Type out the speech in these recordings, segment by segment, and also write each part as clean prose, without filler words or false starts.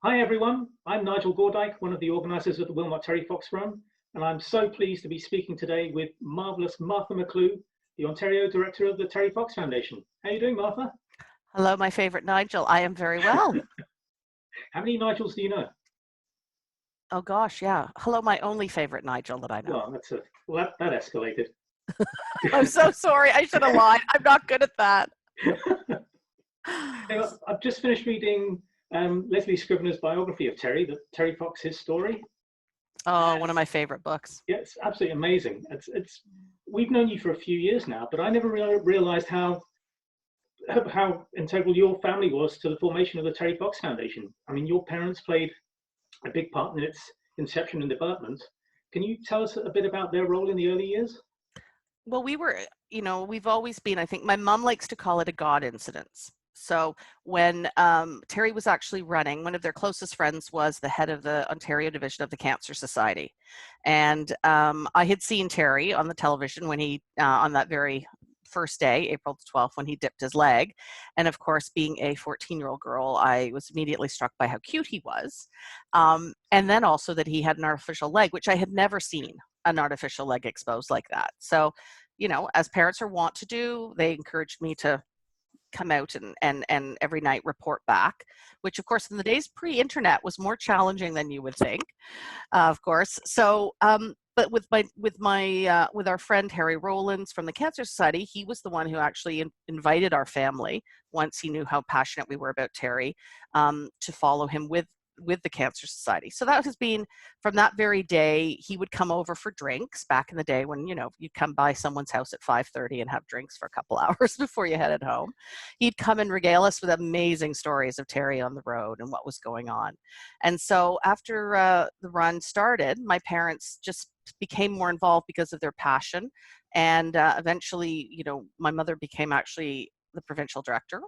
Hi everyone, I'm Nigel Gordyke, one of the organisers of the Wilmot Terry Fox Run, and I'm so pleased to be speaking today with marvellous Martha McClew, the Ontario Director of the Terry Fox Foundation. How are you doing, Martha? Hello, my favorite Nigel. I am very well. How many Nigels do you know? Oh gosh, yeah. Hello, my only favorite Nigel that I know. That escalated. I'm so sorry. I should have lied. I'm not good at that. I've just finished reading Leslie Scrivener's biography of Terry, the Terry Fox, His Story. Oh, one of my favorite books. Yeah, it's absolutely amazing. We've known you for a few years now, but I never realised how integral your family was to the formation of the Terry Fox Foundation. I mean, your parents played a big part in its inception and development. Can you tell us a bit about their role in the early years? Well, we've always been, I think my mom likes to call it a God incidence. So when Terry was actually running, one of their closest friends was the head of the Ontario division of the Cancer Society. And I had seen Terry on the television when he, on that very first day, April 12th, when he dipped his leg. And of course, being a 14-year-old girl, I was immediately struck by how cute he was. And then also that he had an artificial leg, which I had never seen an artificial leg exposed like that. So, as parents are wont to do, they encouraged me to come out and every night report back, which of course in the days pre-internet was more challenging than you would think, of course. So, but with our friend Harry Rowlands from the Cancer Society, he was the one who actually invited our family, once he knew how passionate we were about Terry, to follow him with the Cancer Society. So that has been from that very day. He would come over for drinks back in the day when, you'd come by someone's house at 5:30 and have drinks for a couple hours before you headed home. He'd come and regale us with amazing stories of Terry on the road and what was going on. And so after the run started, my parents just became more involved because of their passion. And eventually, my mother became actually the provincial director,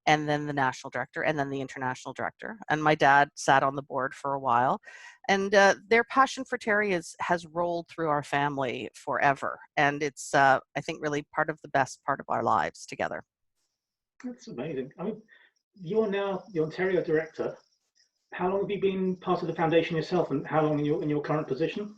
and then the national director, and then the international director. And my dad sat on the board for a while. And their passion for Terry has rolled through our family forever. And it's, I think, really part of the best part of our lives together. That's amazing. I mean, you're now the Ontario director. How long have you been part of the foundation yourself, and how long in your current position?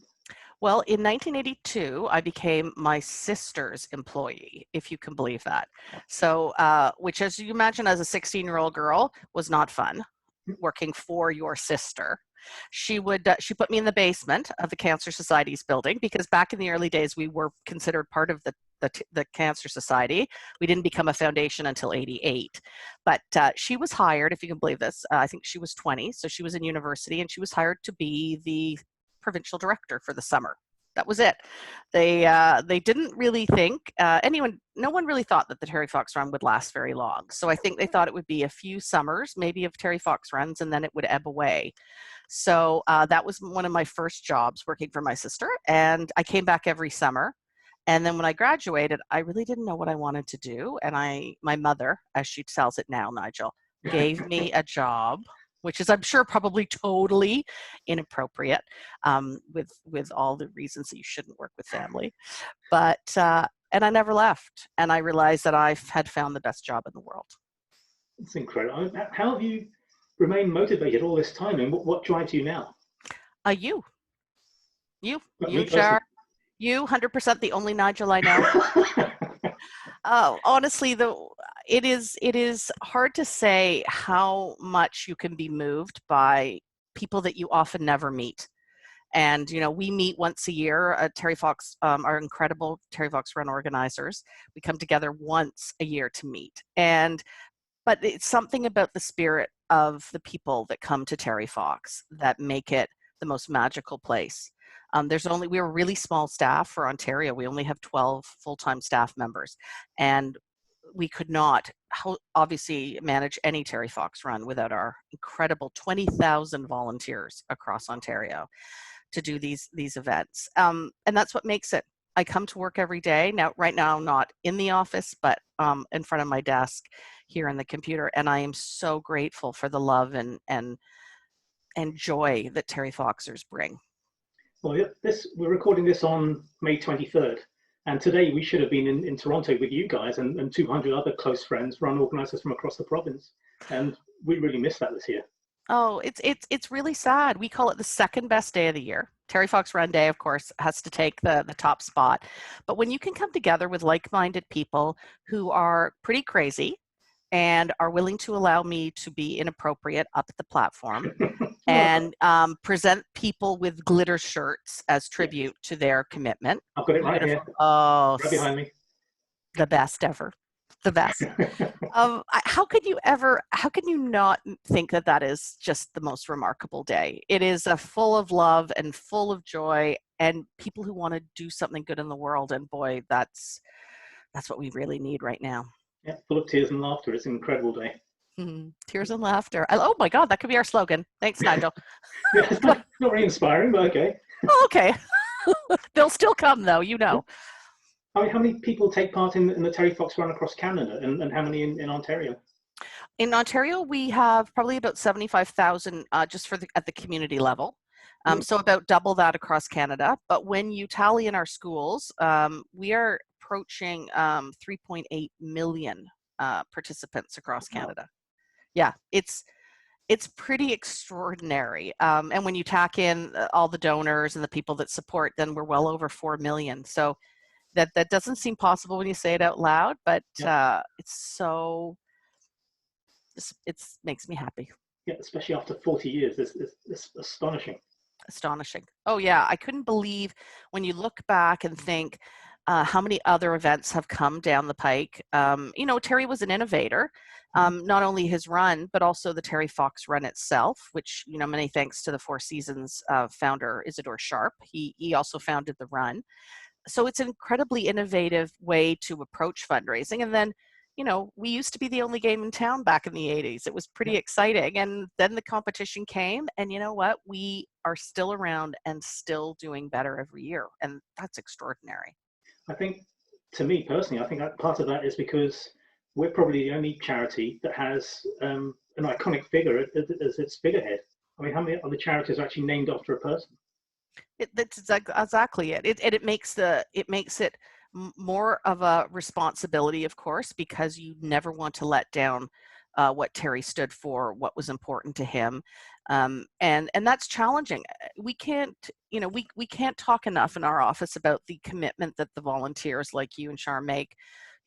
Well, in 1982, I became my sister's employee, if you can believe that. So, which, as you imagine, as a 16-year-old girl, was not fun, working for your sister. She put me in the basement of the Cancer Society's building, because back in the early days, we were considered part of the Cancer Society. We didn't become a foundation until '88. But she was hired, if you can believe this, I think she was 20, so she was in university, and she was hired to be the provincial director for the summer. That was it. They didn't really think no one really thought that the Terry Fox run would last very long. So I think they thought it would be a few summers, maybe, of Terry Fox runs, and then it would ebb away. So that was one of my first jobs, working for my sister, and I came back every summer. And then when I graduated, I really didn't know what I wanted to do. And my mother, as she tells it now, Nigel, gave me a job, which is, I'm sure, probably totally inappropriate, with all the reasons that you shouldn't work with family. But and I never left, and I realized that I had found the best job in the world. It's incredible. How have you remained motivated all this time, and what drives you now? You, Char, you, 100% the only Nigel I know. Oh, honestly, though, it is hard to say how much you can be moved by people that you often never meet. And, we meet once a year at Terry Fox, our incredible Terry Fox Run organizers. We come together once a year to meet. But it's something about the spirit of the people that come to Terry Fox that make it the most magical place. We're a really small staff for Ontario. We only have 12 full-time staff members, and we could not obviously manage any Terry Fox run without our incredible 20,000 volunteers across Ontario to do these events. And that's what makes it. I come to work every day now, right now, not in the office, but in front of my desk here on the computer. And I am so grateful for the love and joy that Terry Foxers bring. Well, we're recording this on May 23rd, and today we should have been in Toronto with you guys and 200 other close friends, run organisers from across the province, and we really missed that this year. Oh, it's really sad. We call it the second best day of the year. Terry Fox Run Day, of course, has to take the top spot. But when you can come together with like-minded people who are pretty crazy and are willing to allow me to be inappropriate up at the platform and present people with glitter shirts as tribute to their commitment. I've got it right Beautiful. here, Oh, right behind me. the best ever. The best. How could you not think that that is just the most remarkable day? It is full of love and full of joy and people who want to do something good in the world. And boy, that's what we really need right now. Yeah, full of tears and laughter. It's an incredible day. Tears and laughter. Oh my God, that could be our slogan. Thanks, Nigel. Yeah, it's not very inspiring, but okay. Oh, okay. They'll still come though, you know. I mean, how many people take part in the Terry Fox Run across Canada, and how many in Ontario? In Ontario, we have probably about 75,000 just at the community level. So about double that across Canada. But when you tally in our schools, we are approaching 3.8 million participants across Canada. Yeah, it's pretty extraordinary. And when you tack in all the donors and the people that support, then we're well over 4 million. So that doesn't seem possible when you say it out loud, but it makes me happy. Yeah, especially after 40 years. It's astonishing. Astonishing. Oh yeah, I couldn't believe when you look back and think how many other events have come down the pike. Terry was an innovator, not only his run, but also the Terry Fox Run itself, which, many thanks to the Four Seasons founder, Isidore Sharp. He also founded the run. So it's an incredibly innovative way to approach fundraising. And then, we used to be the only game in town back in the 80s. It was pretty exciting. And then the competition came, and you know what? We are still around and still doing better every year. And that's extraordinary. I think, to me personally, I think that part of that is because we're probably the only charity that has an iconic figure as its figurehead. I mean, how many other charities are actually named after a person? That's exactly it. It makes it more of a responsibility, of course, because you never want to let down what Terry stood for, what was important to him, and that's challenging. We can't, we can't talk enough in our office about the commitment that the volunteers like you and Char make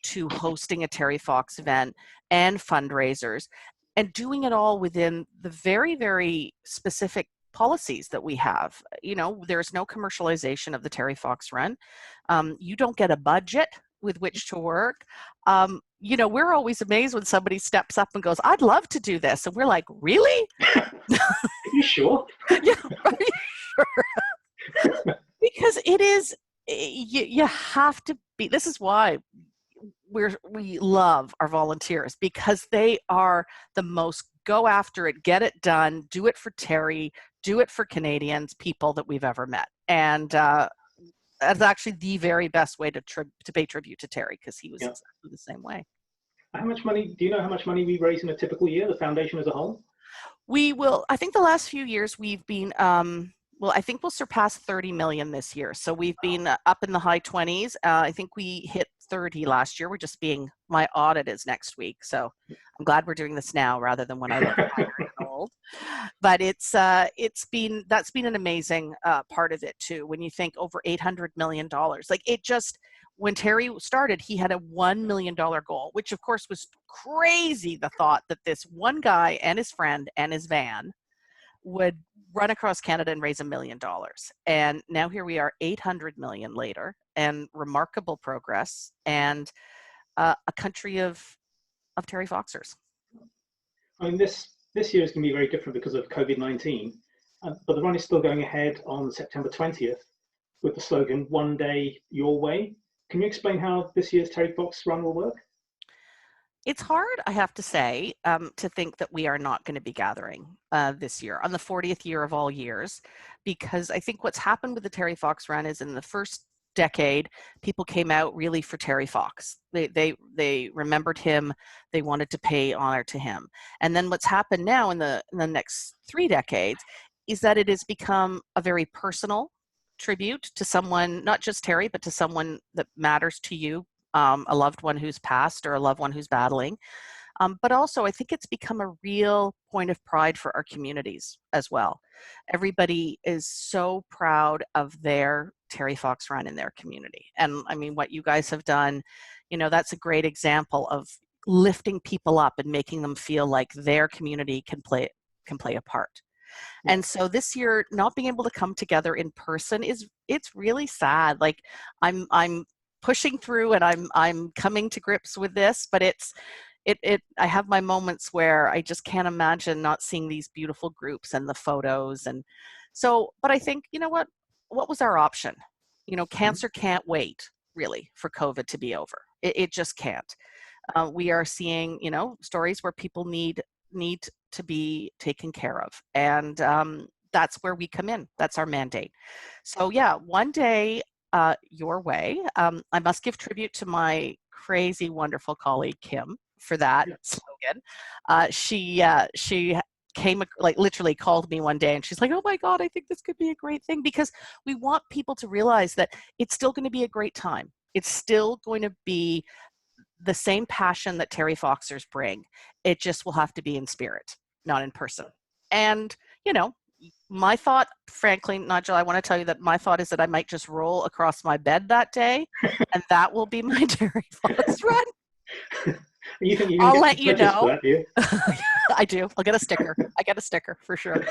to hosting a Terry Fox event and fundraisers, and doing it all within the very, very specific policies that we have. There's no commercialization of the Terry Fox Run. You don't get a budget with which to work. We're always amazed when somebody steps up and goes, "I'd love to do this," and we're like, "Really?" Are you sure? Yeah, are you sure? Because it is. You have to be. This is why we love our volunteers, because they are the most go after it, get it done, do it for Terry, do it for Canadians, people that we've ever met. And that's actually the very best way to pay tribute to Terry, because he was exactly the same way. How much money, do you know how much money we raise in a typical year, the foundation as a whole? I think the last few years we've been, I think we'll surpass 30 million this year. So we've been up in the high 20s. I think we hit 30 last year. My audit is next week. So I'm glad we're doing this now rather than when I look tired and old. But that's been an amazing part of it too. When you think over $800 million, when Terry started, he had a $1 million goal, which of course was crazy. The thought that this one guy and his friend and his van would run across Canada and raise $1 million. And now here we are 800 million later, and remarkable progress, and a country of Terry Foxers. I mean, this year is going to be very different because of COVID-19, but the run is still going ahead on September 20th with the slogan, "One Day Your Way." Can you explain how this year's Terry Fox Run will work? It's hard, I have to say, to think that we are not going to be gathering this year on the 40th year of all years, because I think what's happened with the Terry Fox Run is in the first decade, people came out really for Terry Fox. They remembered him. They wanted to pay honor to him. And then what's happened now in the next 3 decades is that it has become a very personal tribute to someone, not just Terry, but to someone that matters to you. A loved one who's passed or a loved one who's battling. But also, I think it's become a real point of pride for our communities as well. Everybody is so proud of their Terry Fox run in their community. And I mean, what you guys have done, that's a great example of lifting people up and making them feel like their community can play a part. Yeah. And so this year, not being able to come together in person it's really sad. Like I'm pushing through and I'm coming to grips with this, but I have my moments where I just can't imagine not seeing these beautiful groups and the photos. And so, but I think, what was our option? Cancer can't wait really for COVID to be over. It just can't. We are seeing, stories where people need to be taken care of, and that's where we come in. That's our mandate. So yeah, one day your way. I must give tribute to my crazy, wonderful colleague Kim for that Yeah. slogan. She came, like, literally called me one day and she's like, oh my God, I think this could be a great thing, because we want people to realize that it's still going to be a great time. It's still going to be the same passion that Terry Foxers bring. It just will have to be in spirit, not in person. And, my thought, frankly, Nigel, I want to tell you that my thought is that I might just roll across my bed that day, and that will be my Terry Fox run. You think you're going to I'll get let some you pledges for know. that, do you? I do. I'll get a sticker. I get a sticker for sure.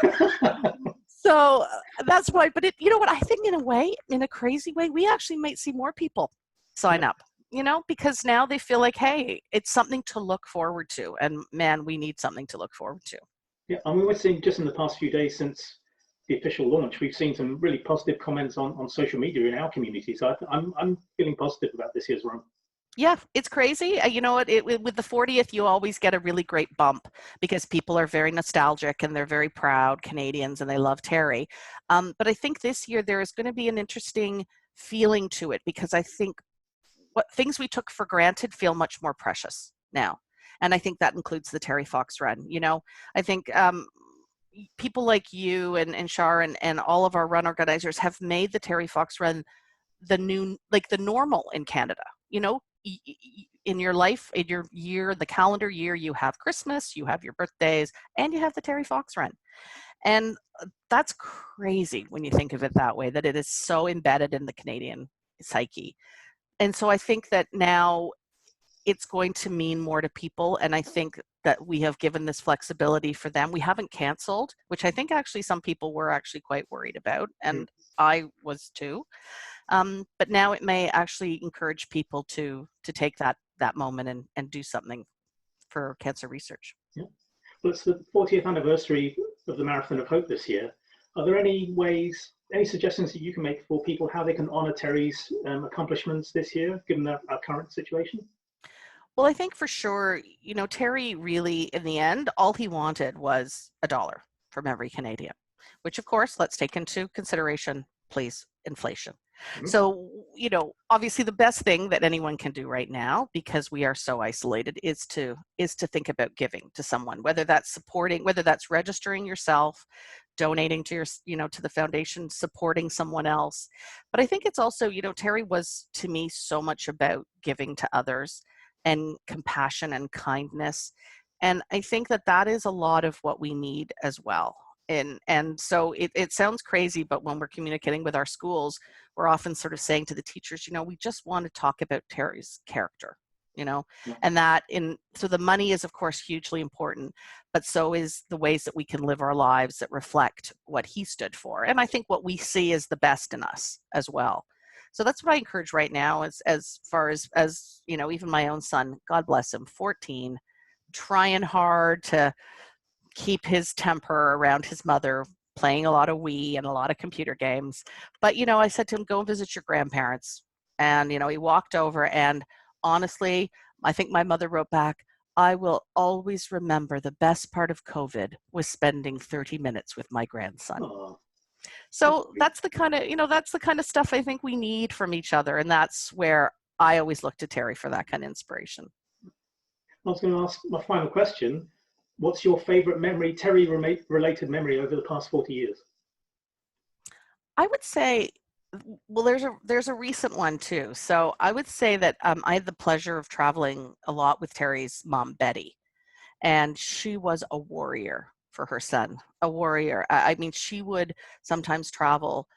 So that's why. But you know what? I think in a crazy way, we actually might see more people sign up. Because now they feel like, hey, it's something to look forward to, and man, we need something to look forward to. Yeah, I mean, we're seeing just in the past few days since the official launch, we've seen some really positive comments on social media in our community. So I'm feeling positive about this year's run. Yeah, it's crazy. You know what? With the 40th, you always get a really great bump because people are very nostalgic and they're very proud Canadians and they love Terry. But I think this year there is going to be an interesting feeling to it, because I think what things we took for granted feel much more precious now. And I think that includes the Terry Fox run. I think people like you and Shar and all of our run organizers have made the Terry Fox run the new, like the normal in Canada. In your life, in your year, the calendar year, you have Christmas, you have your birthdays, and you have the Terry Fox run. And that's crazy when you think of it that way, that it is so embedded in the Canadian psyche. And so I think that now it's going to mean more to people. And I think that we have given this flexibility for them. We haven't canceled, which I think actually some people were actually quite worried about. And I was too. But now it may actually encourage people to take that moment and do something for cancer research. Yeah. Well, it's the 40th anniversary of the Marathon of Hope this year. Are there any suggestions that you can make for people how they can honor Terry's accomplishments this year, given our current situation? Well, I think for sure, Terry really, in the end, all he wanted was $1 from every Canadian, which of course, let's take into consideration, please, inflation. So, obviously the best thing that anyone can do right now, because we are so isolated, is to think about giving to someone, whether that's registering yourself, donating to to the foundation, supporting someone else. But I think it's also, Terry was to me so much about giving to others and compassion and kindness. And I think that is a lot of what we need as well. And so it sounds crazy, but when we're communicating with our schools, we're often sort of saying to the teachers, we just want to talk about Terry's character, and so the money is of course hugely important, but so is the ways that we can live our lives that reflect what he stood for. And I think what we see is the best in us as well. So that's what I encourage right now, as far as even my own son, God bless him, 14, trying hard to keep his temper around his mother, playing a lot of Wii and a lot of computer games. But, I said to him, go and visit your grandparents. And, he walked over, and honestly, I think my mother wrote back, I will always remember the best part of COVID was spending 30 minutes with my grandson. Oh, so that's the kind of stuff I think we need from each other. And that's where I always look to Terry for that kind of inspiration. I was going to ask my final question. What's your favorite memory, Terry related memory over the past 40 years? I would say, well, there's a recent one too. So I would say that I had the pleasure of traveling a lot with Terry's mom, Betty. And she was a warrior for her son, a warrior. I mean, she would sometimes travel,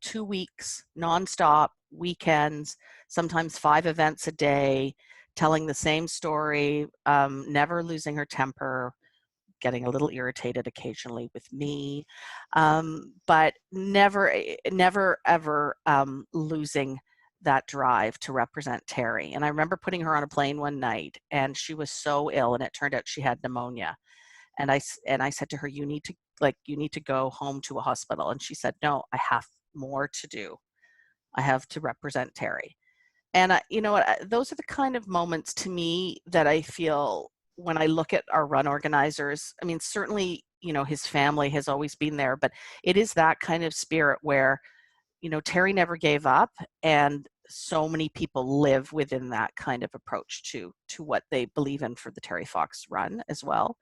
2 weeks nonstop, weekends, sometimes 5 events a day, telling the same story, never losing her temper, getting a little irritated occasionally with me, but never ever losing that drive to represent Terry. And I remember putting her on a plane one night, and she was so ill, and it turned out she had pneumonia. And I said to her, you need to go home to a hospital. And she said, no, I have more to do. I have to represent Terry. And you know what, those are the kind of moments to me that I feel when I look at our run organizers. I mean, certainly, his family has always been there, but it is that kind of spirit where, Terry never gave up, and so many people live within that kind of approach to what they believe in for the Terry Fox run as well.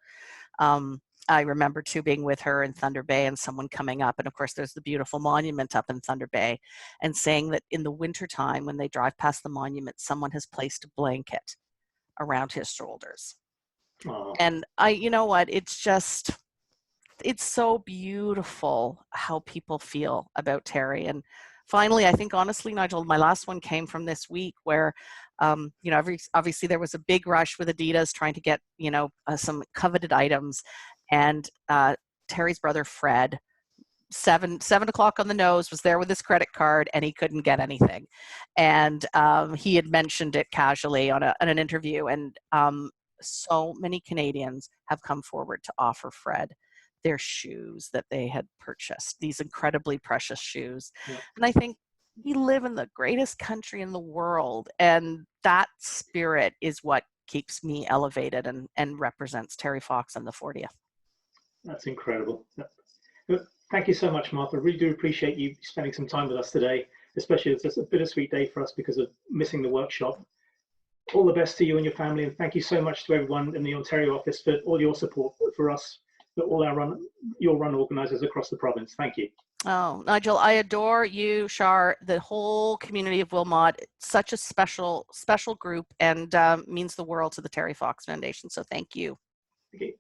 I remember too being with her in Thunder Bay and someone coming up, and of course there's the beautiful monument up in Thunder Bay, and saying that in the wintertime when they drive past the monument, someone has placed a blanket around his shoulders. Oh, And you know what, it's so beautiful how people feel about Terry. And finally, I think honestly, Nigel, my last one came from this week where, obviously there was a big rush with Adidas trying to get, some coveted items. And Terry's brother, Fred, 7 o'clock on the nose, was there with his credit card, and he couldn't get anything. And he had mentioned it casually on an interview. And so many Canadians have come forward to offer Fred their shoes that they had purchased, these incredibly precious shoes. yeah. And I think we live in the greatest country in the world, and that spirit is what keeps me elevated and represents Terry Fox and the 40th. That's incredible. Thank you so much, Martha. I really do appreciate you spending some time with us today, especially as it's a bittersweet day for us because of missing the workshop. All the best to you and your family, and thank you so much to everyone in the Ontario office for all your support for us, for all your run organisers across the province. Thank you. Oh, Nigel, I adore you, Shar, the whole community of Wilmot. It's such a special group, and means the world to the Terry Fox Foundation. So thank you. Okay.